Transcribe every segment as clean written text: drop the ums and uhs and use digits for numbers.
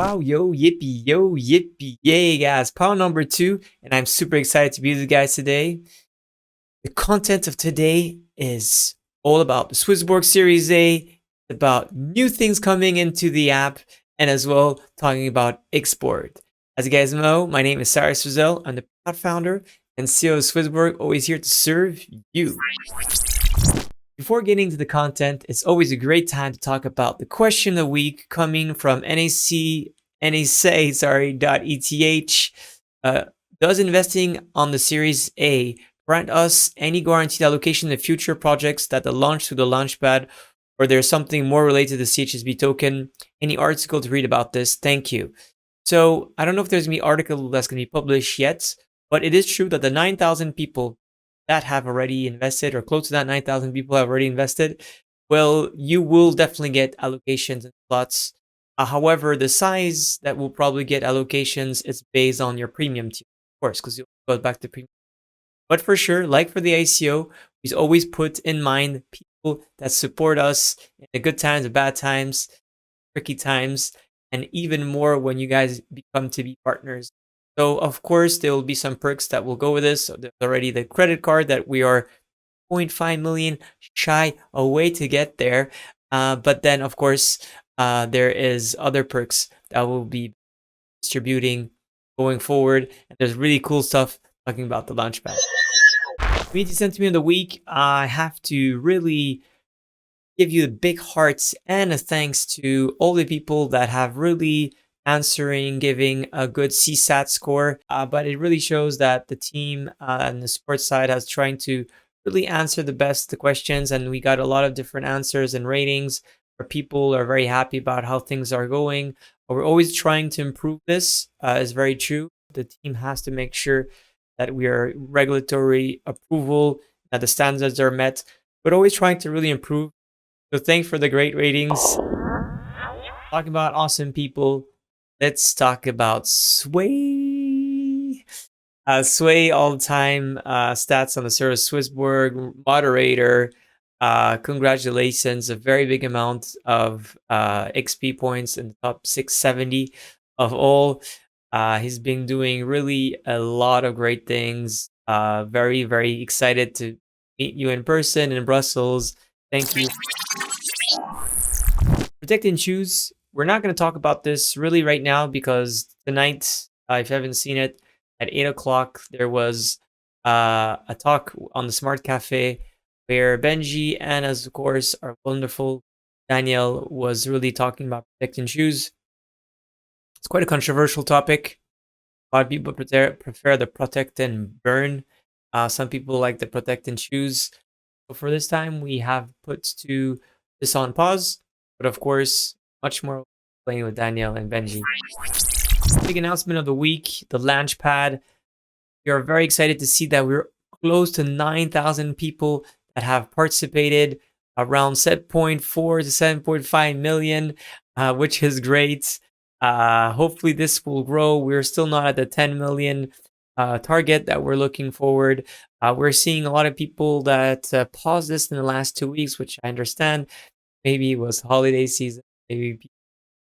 Wow, yo, yippee, yay, guys. Pound number 2, and I'm super excited to be with you guys today. The content of today is all about the SwissBorg Series A, about new things coming into the app, and as well talking about XBorg. As you guys know, my name is Cyrus. I'm the proud founder and CEO of SwissBorg, always here to serve you. Before getting to the content, it's always a great time to talk about the question of the week coming from NASA.ETH. Does investing on the Series A grant us any guaranteed allocation in the future projects that are launched through the Launchpad, or there's something more related to the CHSB token? Any article to read about this? Thank you. So I don't know if there's any article that's going to be published yet, but it is true that the 9,000 people that have already invested, or close to that 9,000 people have already invested, well, you will definitely get allocations and slots. However, the size that will probably get allocations is based on your premium tier, of course, because you'll go back to premium. But for sure, like for the ICO, we always put in mind people that support us in the good times, the bad times, tricky times, and even more when you guys become to be partners. So of course, there will be some perks that will go with this. So there's already the credit card that we are 0.5 million shy away to get there. But then of course, there is other perks that will be distributing going forward. And there's really cool stuff talking about the Launchpad. Community sentiment of the week. I have to really give you a big hearts and a thanks to all the people that have really answering, giving a good CSAT score, but it really shows that the team and the support side has trying to really answer the questions, and we got a lot of different answers and ratings where people are very happy about how things are going. But we're always trying to improve this, is very true. The team has to make sure that we are regulatory approval, that the standards are met, but always trying to really improve. So thanks for the great ratings. Talking about awesome people, let's talk about Sway. Sway all-time stats on the Cyrus SwissBorg moderator. Congratulations, a very big amount of XP points in the top 670 of all. He's been doing really a lot of great things. Very, very excited to meet you in person in Brussels. Thank you. Protect and choose. We're not going to talk about this really right now because tonight, if you haven't seen it, at 8 o'clock, there was a talk on the Smart Cafe where Benji and, as of course, our wonderful Daniel was really talking about protect and choose. It's quite a controversial topic. A lot of people prefer the protect and burn. Some people like the protect and choose. So for this time, we have put this on pause. But of course, much more playing with Daniel and Benji. Big announcement of the week, the Launchpad. We are very excited to see that we're close to 9,000 people that have participated, around 7.4 to 7.5 million, which is great. Hopefully this will grow. We're still not at the 10 million target that we're looking forward. We're seeing a lot of people that paused this in the last 2 weeks, which I understand. Maybe it was holiday season. Maybe people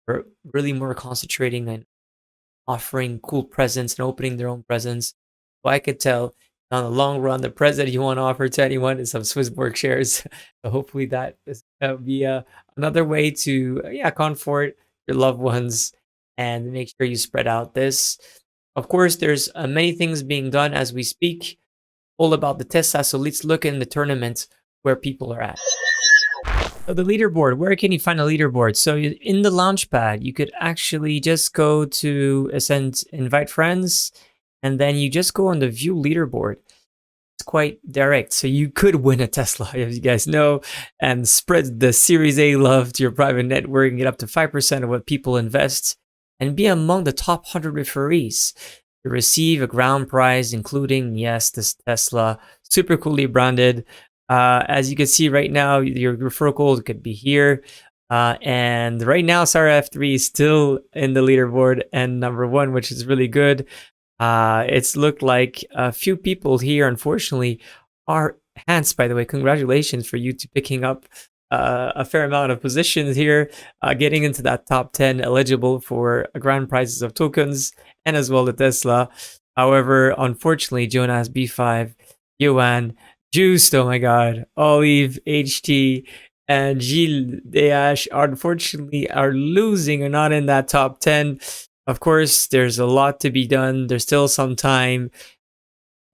were really more concentrating on offering cool presents and opening their own presents. So I could tell on the long run, the present you want to offer to anyone is some SwissBorg shares. So hopefully that is be another way to comfort your loved ones and make sure you spread out this. Of course, there's many things being done as we speak, all about the Tesla. So let's look in the tournament where people are at. So the leaderboard, where can you find a leaderboard? So in the Launchpad, you could actually just go to invite friends, and then you just go on the view leaderboard. It's quite direct. So you could win a Tesla, as you guys know, and spread the Series A love to your private network and get up to 5% of what people invest and be among the top 100 referees to receive a ground prize, including, yes, this Tesla, super coolly branded. As you can see right now, your referral code could be here. And right now, Sarah F3 is still in the leaderboard and number 1, which is really good. It's looked like a few people here, unfortunately, are Hans, by the way. Congratulations for you to picking up a fair amount of positions here, getting into that top 10 eligible for grand prizes of tokens, and as well the Tesla. However, unfortunately, Jonas B5, Johan, Juiced, oh my god, Olive, HT, and Gilles DH unfortunately are losing or not in that top 10. Of course, there's a lot to be done. There's still some time.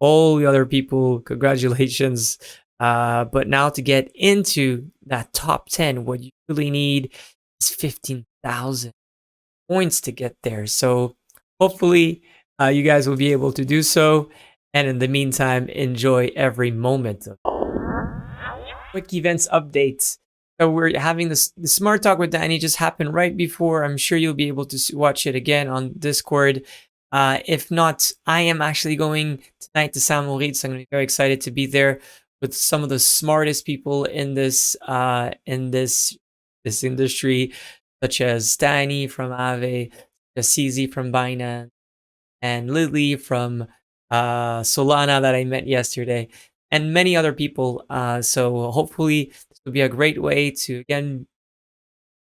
All the other people, congratulations. But now to get into that top 10, what you really need is 15,000 points to get there. So hopefully you guys will be able to do so. And in the meantime, enjoy every moment of quick events updates. So we're having the Smart Talk with Danny just happened right before. I'm sure you'll be able to watch it again on Discord. If not, I am actually going tonight to Saint Moritz. So I'm going to be very excited to be there with some of the smartest people in this industry, such as Danny from Aave, CZ from Binance, and Lily from Solana that I met yesterday, and many other people. So hopefully this will be a great way to, again,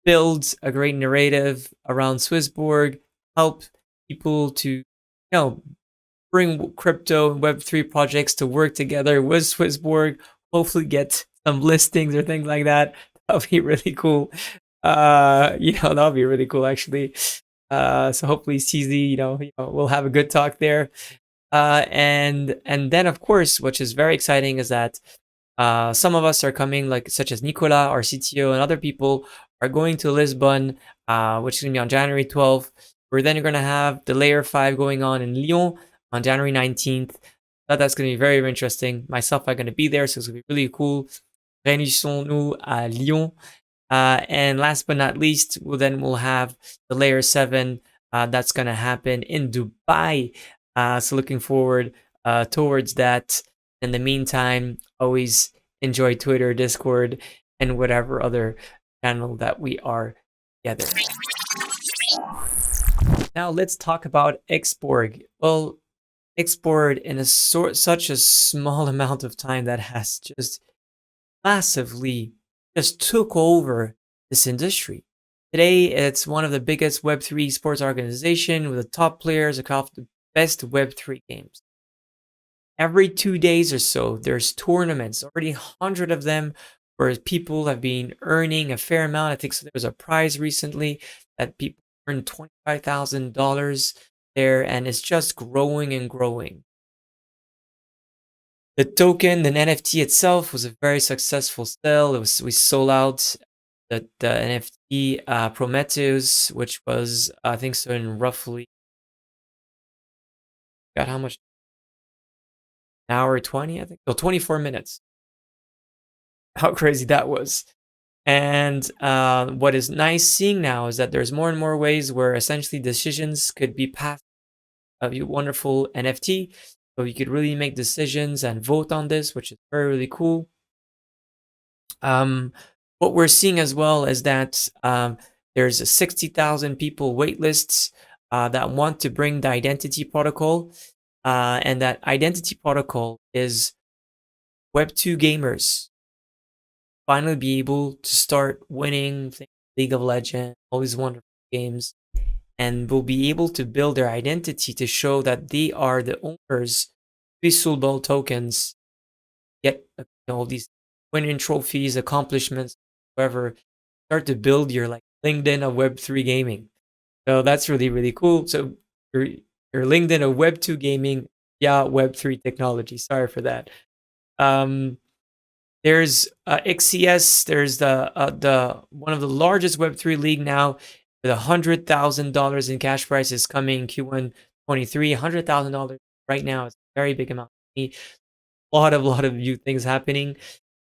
build a great narrative around SwissBorg, help people to, bring crypto and Web3 projects to work together with SwissBorg, hopefully get some listings or things like that. That would be really cool. That would be really cool, actually. So hopefully CZ, we'll have a good talk there. And then, of course, which is very exciting, is that some of us are coming, like such as Nicolas, our CTO, and other people are going to Lisbon, which is going to be on January 12th. We're then going to have the Layer 5 going on in Lyon on January 19th. That's going to be very, very interesting. Myself, I'm going to be there, so it's going to be really cool. Réunissons-nous à Lyon. And last but not least, we'll have the Layer 7 that's going to happen in Dubai. So looking forward towards that. In the meantime, always enjoy Twitter, Discord, and whatever other channel that we are together. Now let's talk about XBorg. Well, XBorg in such a small amount of time that has just massively just took over this industry. Today, it's one of the biggest Web3 sports organization with the top players across the best Web3 games. Every 2 days or so, there's tournaments, already 100 of them, where people have been earning a fair amount. I think so there was a prize recently that people earned $25,000 there, and it's just growing and growing. The token, the NFT itself, was a very successful sale. We sold out the NFT Prometheus, which was, I think so, in roughly, got how much? An hour 20, I think. So 24 minutes. How crazy that was. And what is nice seeing now is that there's more and more ways where essentially decisions could be passed of your wonderful NFT. So you could really make decisions and vote on this, which is very, really cool. What we're seeing as well is that there's a 60,000 people waitlists that want to bring the identity protocol. And that identity protocol is Web2 gamers finally be able to start winning League of Legends, all these wonderful games, and will be able to build their identity to show that they are the owners of these SwissBorg tokens, get all these winning trophies, accomplishments, whatever, start to build your LinkedIn of Web3 gaming. So that's really, really cool. So your LinkedIn of Web2 gaming, Web3 technology. Sorry for that. There's XCS. There's the one of the largest Web3 league now, with $100,000 in cash prizes coming Q1 23. $100,000 right now is a very big amount of money. A lot of new things happening.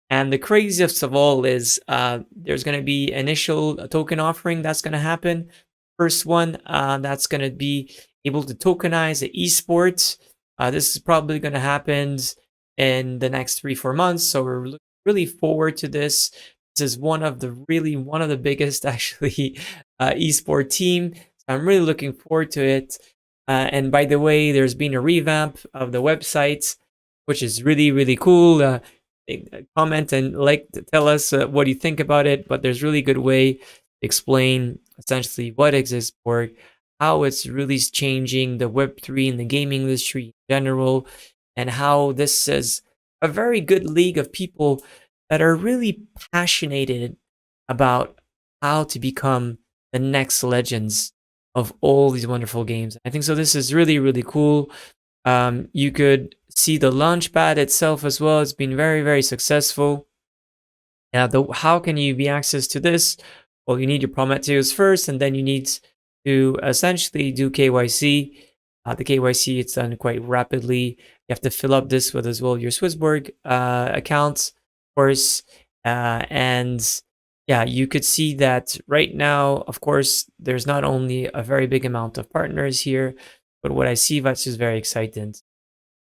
And the craziest of all is there's going to be initial token offering that's going to happen. First one that's going to be able to tokenize the esports. This is probably going to happen in the next 3-4 months. So we're really forward to this. This is one of the biggest actually esport team. So I'm really looking forward to it. And by the way, there's been a revamp of the website, which is really, really cool. comment and tell us what you think about it. But there's really good way to explain essentially what XBorg, how it's really changing the Web3 and the gaming industry in general, and how this is a very good league of people that are really passionate about how to become the next legends of all these wonderful games. I think so. This is really, really cool. You could see the Launchpad itself as well. It's been very, very successful. How can you be access to this? Well, you need your Prometheus first, and then you need to essentially do KYC. The KYC, it's done quite rapidly. You have to fill up this with as well your SwissBorg accounts, of course. And yeah, you could see that right now, of course, there's not only a very big amount of partners here, but what I see that's just very exciting,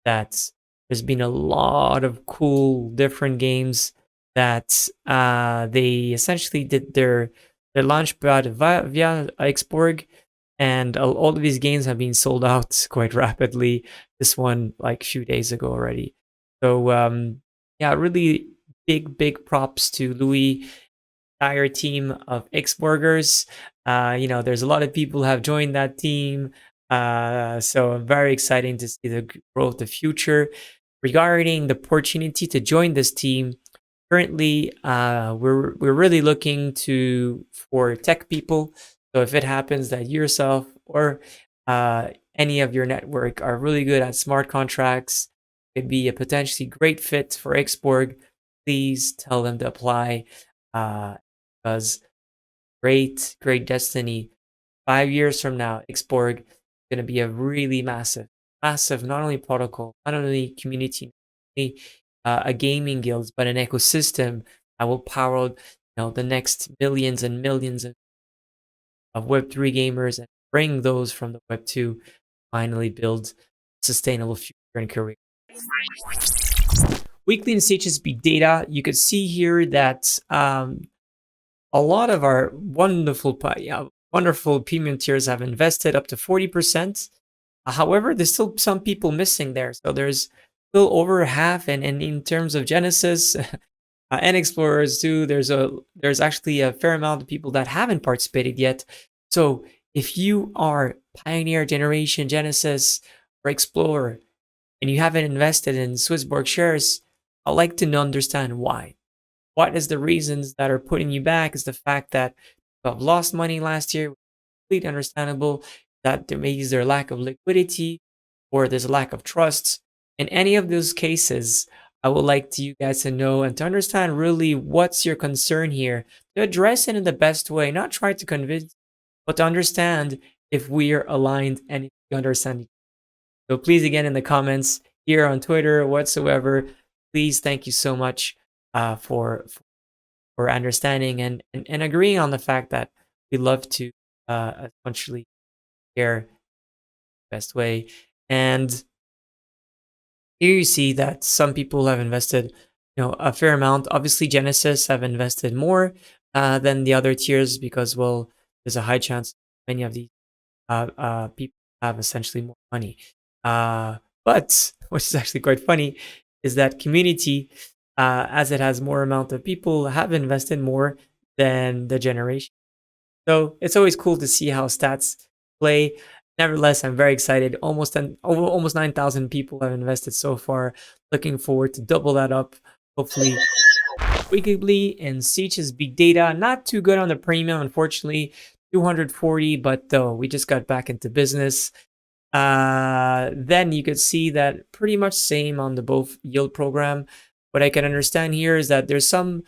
that there's been a lot of cool different games that they essentially did their launchpad via XBorg, and all of these games have been sold out quite rapidly. This one like a few days ago already. So yeah, really big props to Louis, entire team of XBorgers. There's a lot of people who have joined that team. So very exciting to see the growth, the future. Regarding the opportunity to join this team, currently we're really looking for tech people. So if it happens that yourself or any of your network are really good at smart contracts, it'd be a potentially great fit for XBorg. Please tell them to apply, because great destiny. 5 years from now, XBorg is going to be a really massive, not only protocol, not only community, not only a gaming guild, but an ecosystem that will power the next millions and millions of Web3 gamers, and bring those from the Web2, finally build sustainable future and career. Weekly in CHSB data, you could see here that a lot of our wonderful premium tiers have invested up to 40%. However, there's still some people missing there. So there's still over half, and in terms of Genesis and Explorers too, there's actually a fair amount of people that haven't participated yet. So if you are Pioneer Generation, Genesis, or Explorer, and you haven't invested in SwissBorg shares, I'd like to understand why. What is the reasons that are putting you back? Is the fact that you have lost money last year, completely understandable, that there may be their lack of liquidity, or there's a lack of trust. In any of those cases, I would like you guys to know and to understand really what's your concern here, to address it in the best way, not try to convince, but to understand if we are aligned and if you understand. So please, again, in the comments here on Twitter, whatsoever, please, thank you so much for understanding and agreeing on the fact that we love to essentially share the best way. And here you see that some people have invested a fair amount. Obviously, Genesis have invested more than the other tiers, because, well, there's a high chance many of these people have essentially more money. But which is actually quite funny is that community, as it has more amount of people, have invested more than the generation. So it's always cool to see how stats play. Nevertheless, I'm very excited. Almost 9,000 people have invested so far. Looking forward to double that up, hopefully weekly in Siech's big data. Not too good on the premium, unfortunately. 240, but though we just got back into business. Then you could see that pretty much same on the both yield program. What I can understand here is that there's some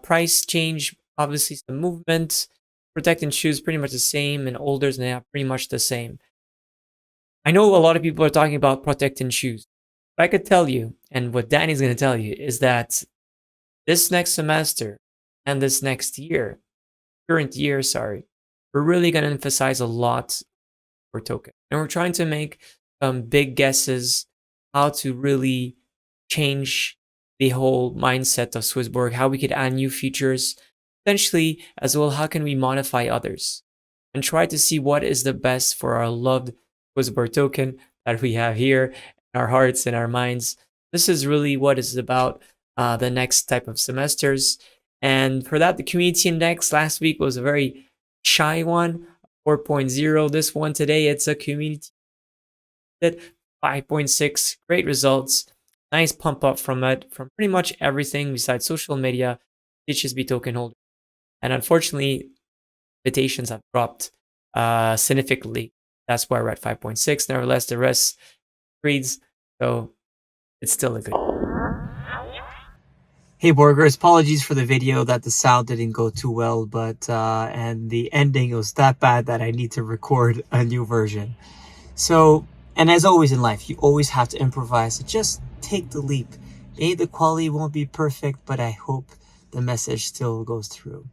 price change, obviously some movement. Protect and choose pretty much the same, and holders now pretty much the same. I know a lot of people are talking about protect and choose. But I could tell you, and what Danny's going to tell you, is that this next semester and this next year, current year, sorry, we're really going to emphasize a lot for token. And we're trying to make some big guesses how to really change the whole mindset of SwissBorg, how we could add new features, essentially, as well, how can we modify others, and try to see what is the best for our loved SwissBorg token that we have here in our hearts and our minds. This is really what it's about. the next type of semesters. And for that, the community index last week was a very shy one, 4.0. This one today, it's a community that 5.6. Great results. Nice pump up from it, from pretty much everything besides social media, HSB token holder. And unfortunately, invitations have dropped significantly. That's why we're at 5.6. Nevertheless, the rest reads, so it's still a good. Hey Borgers, apologies for the video that the sound didn't go too well, but and the ending was that bad that I need to record a new version. So, and as always in life, you always have to improvise. So just take the leap. Maybe the quality won't be perfect, but I hope the message still goes through.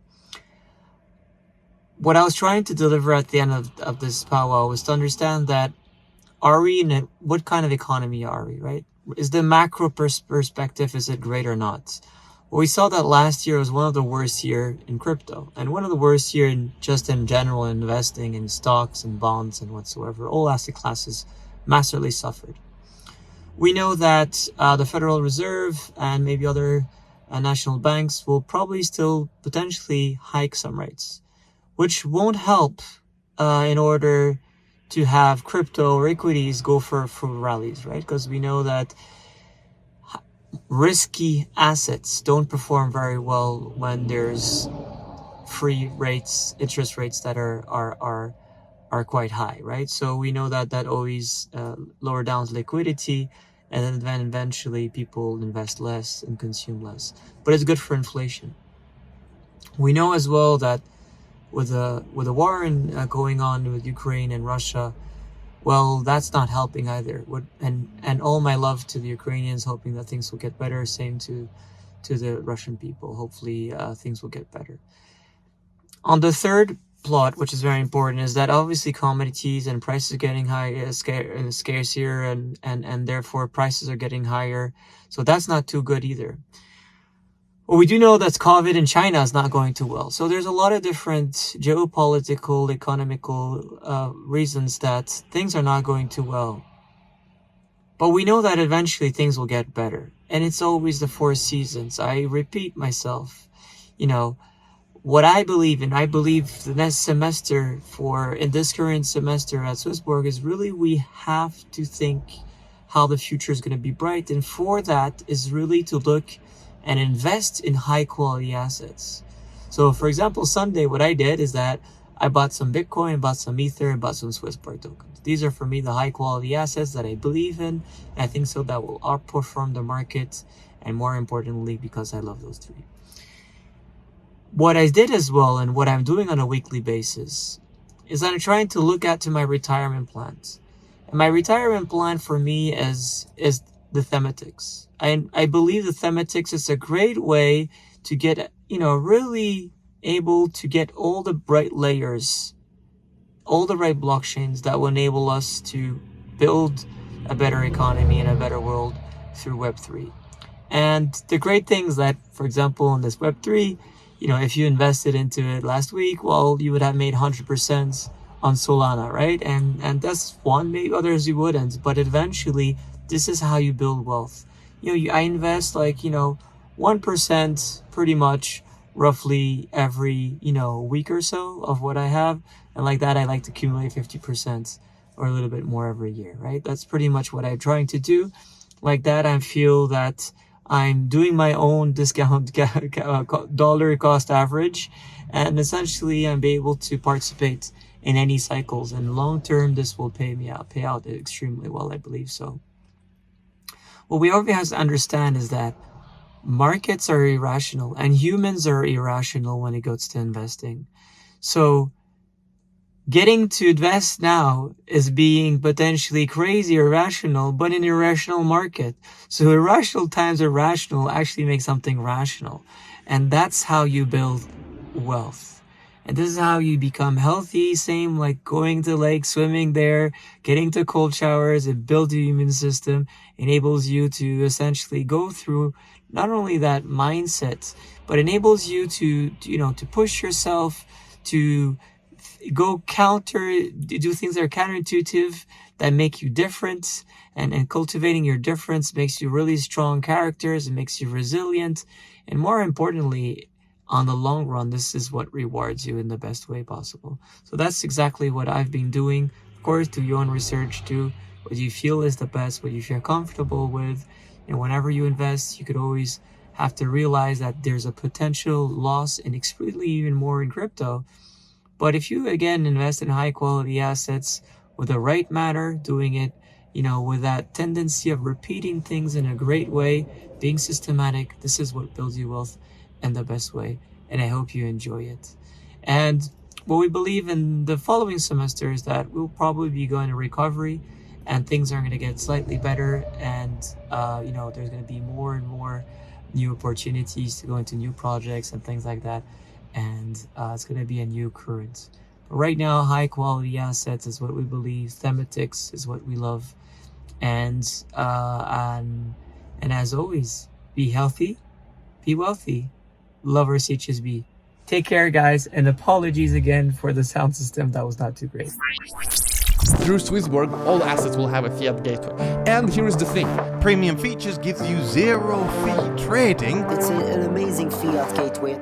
What I was trying to deliver at the end of this powwow was to understand that what kind of economy are we, right? Is the macro perspective, is it great or not? Well, we saw that last year was one of the worst year in crypto, and one of the worst year in general investing in stocks and bonds and whatsoever. All asset classes massively suffered. We know that the Federal Reserve and maybe other national banks will probably still potentially hike some rates, which won't help in order to have crypto or equities go for rallies, right? Because we know that risky assets don't perform very well when there's free rates, interest rates that are quite high, right? So we know that always lower down liquidity, and then eventually people invest less and consume less. But it's good for inflation. We know as well that with a war going on with Ukraine and Russia, well, that's not helping either. And all my love to the Ukrainians, hoping that things will get better. Same to the Russian people. Hopefully things will get better. On the third plot, which is very important, is that obviously commodities and prices are getting higher, scarcer, and therefore prices are getting higher. So that's not too good either. Well, we do know that COVID in China is not going too well. So there's a lot of different geopolitical, economical reasons that things are not going too well. But we know that eventually things will get better. And it's always the 4 seasons. I repeat myself, what I believe in. I believe the next semester in this current semester at SwissBorg is really we have to think how the future is going to be bright. And for that is really to look and invest in high quality assets. So for example, Sunday, what I did is that I bought some Bitcoin, bought some Ether, and bought some SwissBorg tokens. These are for me the high quality assets that I believe in. And I think so that will outperform the market, and more importantly, because I love those three. What I did as well, and what I'm doing on a weekly basis, is I'm trying to look at to my retirement plans. And my retirement plan for me is the thematics. I believe the thematics is a great way to get, really able to get all the bright layers, all the right blockchains that will enable us to build a better economy and a better world through Web3. And the great things that, for example, in this Web3, if you invested into it last week, well, you would have made 100% on Solana, right? And that's one, maybe others you wouldn't, but eventually this is how you build wealth. I invest 1% pretty much roughly every, week or so of what I have. And like that, I like to accumulate 50% or a little bit more every year, right? That's pretty much what I'm trying to do. Like that, I feel that I'm doing my own discount dollar cost average, and essentially I'm able to participate in any cycles. And long term, this will pay out extremely well, I believe so. What we always have to understand is that markets are irrational and humans are irrational when it goes to investing. So getting to invest now is being potentially crazy or irrational, but an irrational market. So irrational times irrational actually make something rational. And that's how you build wealth. And this is how you become healthy. Same like going to lake, swimming there, getting to cold showers. It builds your immune system, enables you to essentially go through not only that mindset, but enables you to push yourself to do things that are counterintuitive, that make you different, and cultivating your difference makes you really strong characters. It makes you resilient, and more importantly, on the long run, this is what rewards you in the best way possible. So that's exactly what I've been doing. Of course, do your own research, do what you feel is the best, what you feel comfortable with. And whenever you invest, you could always have to realize that there's a potential loss, and explicitly even more in crypto. But if you, again, invest in high quality assets with the right manner, doing it, with that tendency of repeating things in a great way, being systematic, this is what builds you wealth in the best way. And I hope you enjoy it. And what we believe in the following semester is that we'll probably be going to recovery, and things are going to get slightly better. And, there's going to be more and more new opportunities to go into new projects and things like that. And it's going to be a new current. But right now, high quality assets is what we believe. Thematics is what we love. And as always, be healthy, be wealthy. Love our CHSB. Take care, guys, and apologies again for the sound system that was not too great. Through SwissBorg, all assets will have a fiat gateway. And here is the thing. Premium features gives you zero fee trading. It's an amazing fiat gateway.